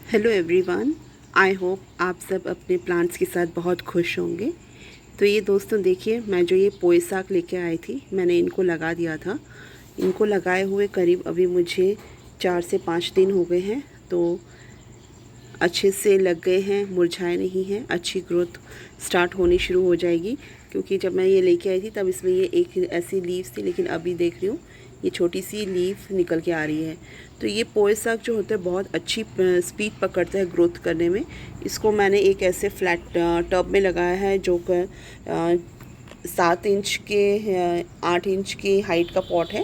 Hello everyone, I hope आप सब अपने प्लांट्स के साथ बहुत खुश होंगे। तो ये दोस्तों देखिए, मैं जो ये पोई साग लेके आई थी, मैंने इनको लगा दिया था। इनको लगाए हुए करीब अभी मुझे 4 से 5 दिन हो गए हैं। तो अच्छे से लग गए हैं, मुरझाए नहीं हैं, अच्छी ग्रोथ स्टार्ट होनी शुरू हो जाएगी। क्योंकि जब मैं ये लेके आई थी तब इसमें ये एक ऐसी लीव्स थी, लेकिन अभी देख रही हूँ ये छोटी सी लीफ निकल के आ रही है। तो ये पोए साग जो होता है बहुत अच्छी स्पीड पकड़ता है ग्रोथ करने में। इसको मैंने एक ऐसे फ्लैट टब में लगाया है जो 7 इंच के 8 इंच की हाइट का पॉट है।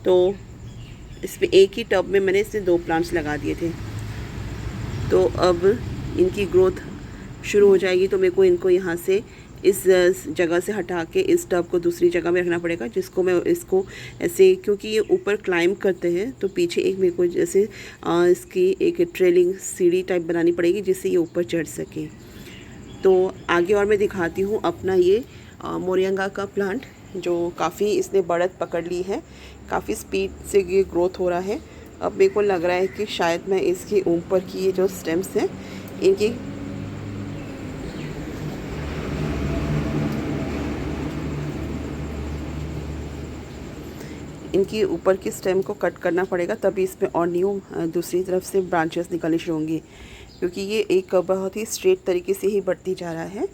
तो इसमें एक ही टब में मैंने इसमें 2 प्लांट्स लगा दिए थे। तो अब इनकी ग्रोथ शुरू हो जाएगी, तो मेरे को इनको यहाँ से इस जगह से हटा के इस टब को दूसरी जगह में रखना पड़ेगा, जिसको मैं इसको ऐसे, क्योंकि ये ऊपर क्लाइंब करते हैं तो पीछे एक मेरे को जैसे इसकी एक ट्रेलिंग सीढ़ी टाइप बनानी पड़ेगी जिससे ये ऊपर चढ़ सके। तो आगे और मैं दिखाती हूँ अपना ये मोरिंगा का प्लांट, जो काफ़ी इसने बढ़त पकड़ ली है, काफ़ी स्पीड से ये ग्रोथ हो रहा है। अब मेरे को लग रहा है कि शायद मैं इसके ऊपर की ये जो स्टेम्स हैं इनकी ऊपर की स्टेम को कट करना पड़ेगा, तभी इसमें और न्यू दूसरी तरफ से ब्रांचेस निकलनी शुरू होंगी। क्योंकि ये एक बहुत ही स्ट्रेट तरीके से ही बढ़ती जा रहा है,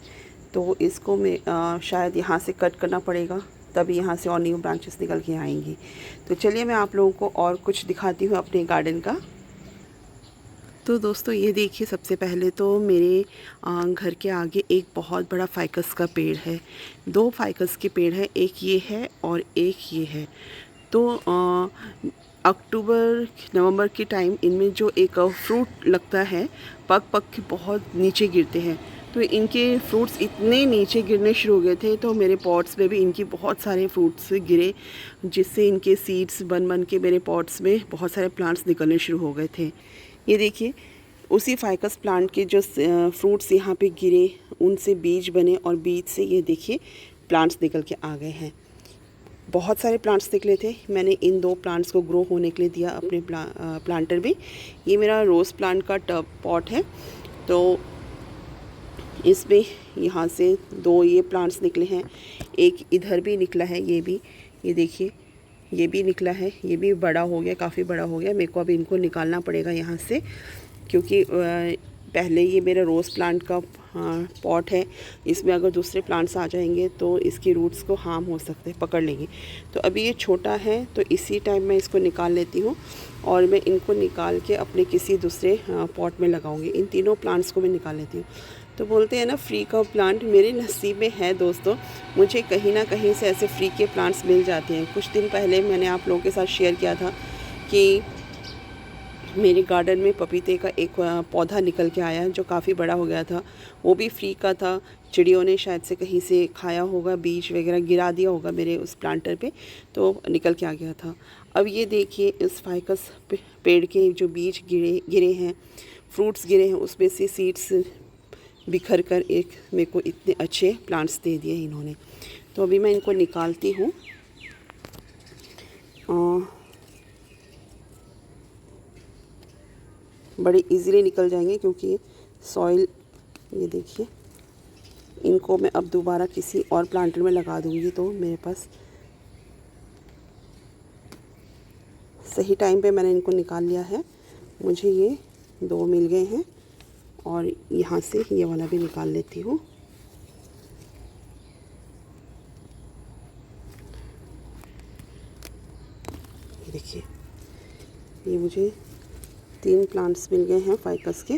तो इसको मैं शायद यहाँ से कट करना पड़ेगा, तभी यहाँ से और न्यू ब्रांचेस निकल के आएंगी। तो चलिए मैं आप लोगों को और कुछ दिखाती हूँ अपने गार्डन का। तो दोस्तों ये देखिए, सबसे पहले तो मेरे घर के आगे एक बहुत बड़ा फाइकस का पेड़ है। 2 फाइकस के पेड़ है, एक ये है और एक ये है। तो अक्टूबर नवंबर के टाइम इनमें जो एक फ्रूट लगता है, पक पक के बहुत नीचे गिरते हैं। तो इनके फ्रूट्स इतने नीचे गिरने शुरू हो गए थे, तो मेरे पॉट्स में भी इनकी बहुत सारे फ्रूट्स गिरे, जिससे इनके सीड्स बन बन के मेरे पॉट्स में बहुत सारे प्लांट्स निकलने शुरू हो गए थे। ये देखिए, उसी फाइकस प्लांट के जो फ्रूट्स यहाँ पे गिरे, उनसे बीज बने और बीज से ये देखिए प्लांट्स निकल के आ गए हैं। बहुत सारे प्लांट्स निकले थे। मैंने इन 2 प्लांट्स को ग्रो होने के लिए दिया अपने प्लांटर में। ये मेरा रोज़ प्लांट का टब पॉट है। तो इसमें यहाँ से 2 ये प्लांट्स निकले हैं, एक इधर भी निकला है, ये देखिए ये भी निकला है, ये भी बड़ा हो गया, काफ़ी बड़ा हो गया। मेरे को अब इनको निकालना पड़ेगा यहाँ से, क्योंकि पहले ये मेरा रोज़ प्लांट का पॉट है, इसमें अगर दूसरे प्लांट्स आ जाएंगे तो इसकी रूट्स को हार्म हो सकते हैं, पकड़ लेंगे। तो अभी ये छोटा है, तो इसी टाइम मैं इसको निकाल लेती हूँ और मैं इनको निकाल के अपने किसी दूसरे पॉट में लगाऊंगी। इन तीनों प्लांट्स को मैं निकाल लेती हूँ। तो बोलते हैं ना, फ्री का प्लांट मेरे नसीब में है दोस्तों। मुझे कहीं ना कहीं से ऐसे फ्री के प्लांट्स मिल जाते हैं। कुछ दिन पहले मैंने आप लोगों के साथ शेयर किया था कि मेरे गार्डन में पपीते का एक पौधा निकल के आया, जो काफ़ी बड़ा हो गया था। वो भी फ्री का था, चिड़ियों ने शायद से कहीं से खाया होगा, बीज वगैरह गिरा दिया होगा मेरे उस प्लांटर पे, तो निकल के आ गया था। अब ये देखिए, इस फाइकस पेड़ के जो बीज गिरे हैं, फ्रूट्स गिरे हैं, उसमें से सीड्स बिखर कर एक मेरे को इतने अच्छे प्लांट्स दे दिए इन्होंने। तो अभी मैं इनको निकालती हूँ। बड़े इजीली निकल जाएंगे, क्योंकि सॉइल, ये देखिए, इनको मैं अब दोबारा किसी और प्लांटर में लगा दूँगी, तो मेरे पास सही टाइम पे मैंने इनको निकाल लिया है। मुझे ये 2 मिल गए हैं और यहाँ से ये वाला भी निकाल लेती हूँ। ये देखिए, ये मुझे 3 प्लांट्स मिल गए हैं फाइकस के।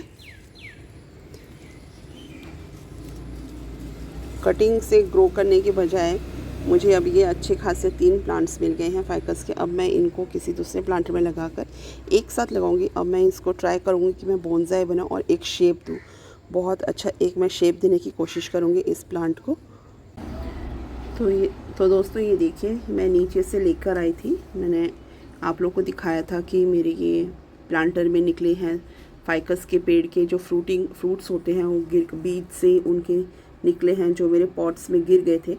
कटिंग से ग्रो करने के बजाय मुझे अब ये अच्छे खासे 3 प्लांट्स मिल गए हैं फाइकस के। अब मैं इनको किसी दूसरे प्लांट में लगाकर एक साथ लगाऊंगी। अब मैं इसको ट्राई करूंगी कि मैं बोनसाई बनाऊं और एक शेप दूं। बहुत अच्छा एक मैं शेप देने की कोशिश करूंगी इस प्लांट को। तो दोस्तों ये देखिए, मैं नीचे से लेकर आई थी, मैंने आप लोगों को दिखाया था कि मेरे ये प्लांटर में निकले हैं फाइकस के पेड़ के जो फ्रूट्स होते हैं, वो बीज से उनके निकले हैं, जो मेरे पॉट्स में गिर गए थे।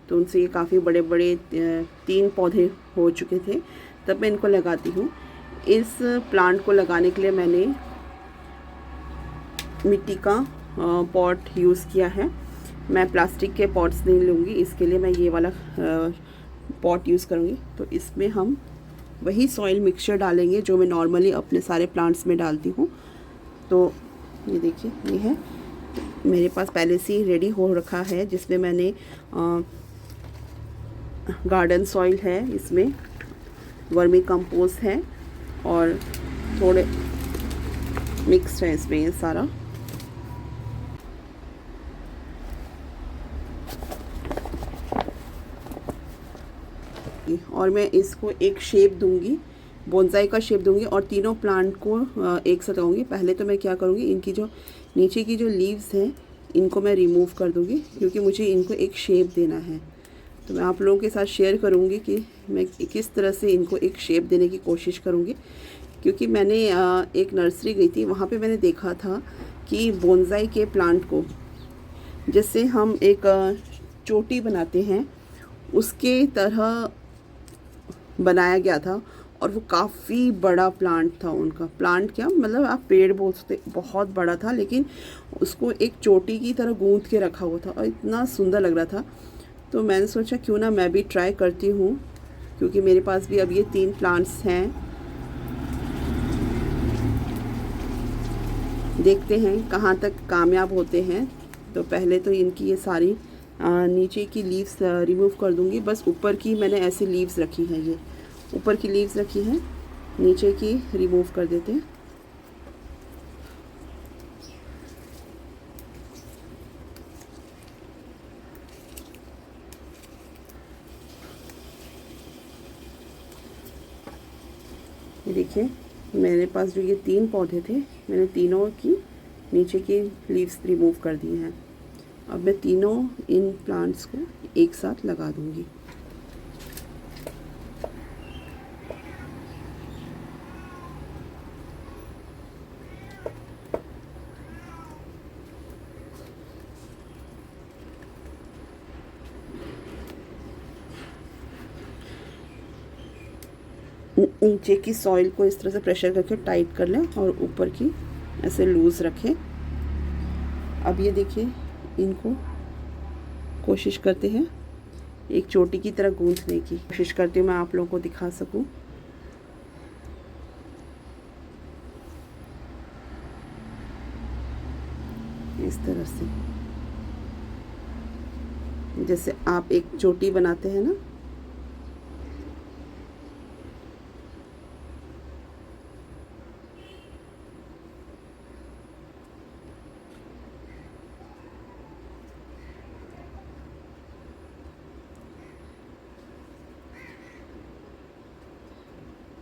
तो उनसे ये काफ़ी बड़े बड़े 3 पौधे हो चुके थे। तब मैं इनको लगाती हूँ। इस प्लांट को लगाने के लिए मैंने मिट्टी का पॉट यूज़ किया है। मैं प्लास्टिक के पॉट्स नहीं लूँगी, इसके लिए मैं ये वाला पॉट यूज़ करूँगी। तो इसमें हम वही सॉइल मिक्सचर डालेंगे जो मैं नॉर्मली अपने सारे प्लांट्स में डालती हूँ। तो ये देखिए, ये है मेरे पास पहले से ही रेडी हो रखा है, जिसमें मैंने गार्डन सॉइल है, इसमें वर्मी कंपोस्ट है और थोड़े मिक्स है इसमें ये सारा। और मैं इसको एक शेप दूंगी, बोनसाई का शेप दूंगी और तीनों प्लांट को एक साथ लगाऊंगी। पहले तो मैं क्या करूंगी, इनकी जो नीचे की जो लीव्स हैं इनको मैं रिमूव कर दूंगी, क्योंकि मुझे इनको एक शेप देना है। तो मैं आप लोगों के साथ शेयर करूंगी कि मैं किस तरह से इनको एक शेप देने की कोशिश करूंगी। क्योंकि मैंने एक नर्सरी गई थी, वहाँ पे मैंने देखा था कि बोनसाई के प्लांट को जैसे हम एक चोटी बनाते हैं उसके तरह बनाया गया था, और वो काफ़ी बड़ा प्लांट था। उनका प्लांट क्या मतलब आप पेड़ बोल सकते, बहुत बड़ा था, लेकिन उसको एक चोटी की तरह गूंथ के रखा हुआ था और इतना सुंदर लग रहा था। तो मैंने सोचा क्यों ना मैं भी ट्राई करती हूँ, क्योंकि मेरे पास भी अब ये 3 प्लांट्स हैं। देखते हैं कहाँ तक कामयाब होते हैं। तो पहले तो इनकी ये सारी नीचे की लीव्स रिमूव कर दूंगी। बस ऊपर की मैंने ऐसे लीव्स रखी हैं, ये ऊपर की लीव्स रखी हैं, नीचे की रिमूव कर देते हैं। ये देखिए, मेरे पास जो ये 3 पौधे थे, मैंने तीनों की नीचे की लीव्स रिमूव कर दी हैं। अब मैं तीनों इन प्लांट्स को एक साथ लगा दूंगी। नीचे की सॉइल को इस तरह से प्रेशर करके टाइट कर लें और ऊपर की ऐसे लूज़ रखें। अब ये देखिए, इनको कोशिश करते हैं एक चोटी की तरह गूंथने की कोशिश करती हूँ, मैं आप लोगों को दिखा सकूं। इस तरह से जैसे आप एक चोटी बनाते हैं ना,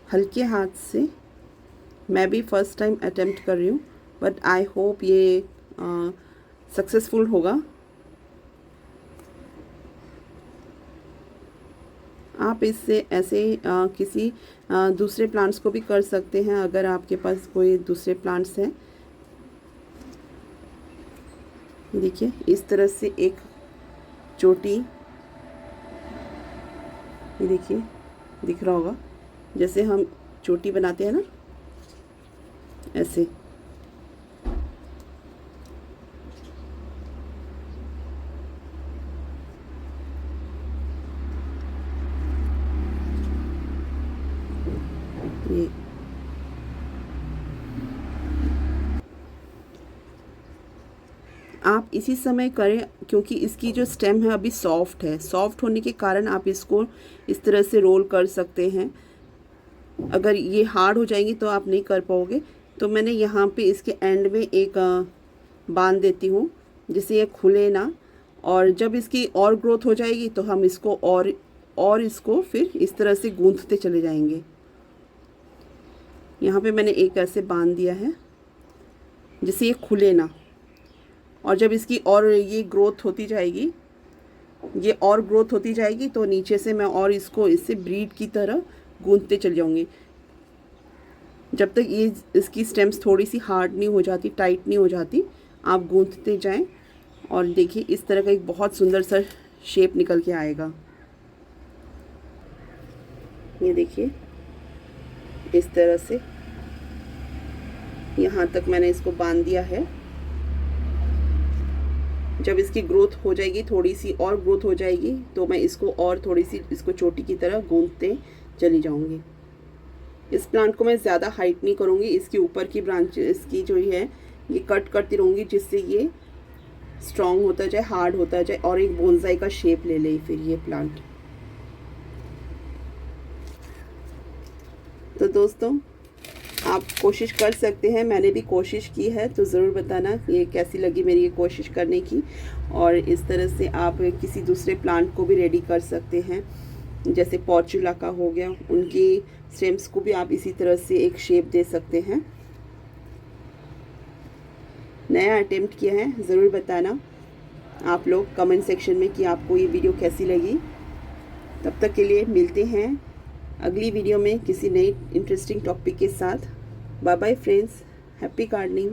हल्के हाथ से। मैं भी फर्स्ट टाइम अटेम्प्ट कर रही हूँ, बट आई होप ये सक्सेसफुल होगा। आप इससे ऐसे किसी दूसरे प्लांट्स को भी कर सकते हैं, अगर आपके पास कोई दूसरे प्लांट्स हैं। देखिए, इस तरह से एक चोटी, ये देखिए दिख रहा होगा, जैसे हम चोटी बनाते हैं ना, ऐसे। ये आप इसी समय करें, क्योंकि इसकी जो स्टेम है अभी सॉफ्ट है। सॉफ्ट होने के कारण आप इसको इस तरह से रोल कर सकते हैं। अगर ये हार्ड हो जाएंगी तो आप नहीं कर पाओगे। तो मैंने यहाँ पे इसके एंड में एक बांध देती हूँ, जिससे ये खुले ना। और जब इसकी और ग्रोथ हो जाएगी तो हम इसको और इसको फिर इस तरह से गूंथते चले जाएंगे। यहाँ पे मैंने एक ऐसे बांध दिया है जिससे ये खुले ना। और जब इसकी और ये ग्रोथ होती जाएगी, ये और ग्रोथ होती जाएगी, तो नीचे से मैं और इसको इससे ब्रीड की तरह गूंथते चल जाऊंगी, जब तक ये इसकी स्टेम्स थोड़ी सी हार्ड नहीं हो जाती, टाइट नहीं हो जाती। आप गूंथते जाएं और देखिए इस तरह का एक बहुत सुंदर सा शेप निकल के आएगा। ये देखिए, इस तरह से यहाँ तक मैंने इसको बांध दिया है। जब इसकी ग्रोथ हो जाएगी, थोड़ी सी और ग्रोथ हो जाएगी, तो मैं इसको और थोड़ी सी इसको चोटी की तरह गूंथते चली जाऊंगी। इस प्लांट को मैं ज़्यादा हाइट नहीं करूँगी, इसके ऊपर की ब्रांच इसकी जो है ये कट करती रहूँगी, जिससे ये स्ट्रॉन्ग होता जाए, हार्ड होता जाए और एक बोनसाई का शेप ले ले फिर ये प्लांट। तो दोस्तों आप कोशिश कर सकते हैं, मैंने भी कोशिश की है, तो ज़रूर बताना ये कैसी लगी मेरी ये कोशिश करने की। और इस तरह से आप किसी दूसरे प्लांट को भी रेडी कर सकते हैं, जैसे पॉर्चुला का हो गया, उनकी स्टेम्स को भी आप इसी तरह से एक शेप दे सकते हैं। नया अटेम्प्ट किया है, ज़रूर बताना आप लोग कमेंट सेक्शन में कि आपको ये वीडियो कैसी लगी। तब तक के लिए मिलते हैं अगली वीडियो में किसी नई इंटरेस्टिंग टॉपिक के साथ। Bye bye friends, happy gardening.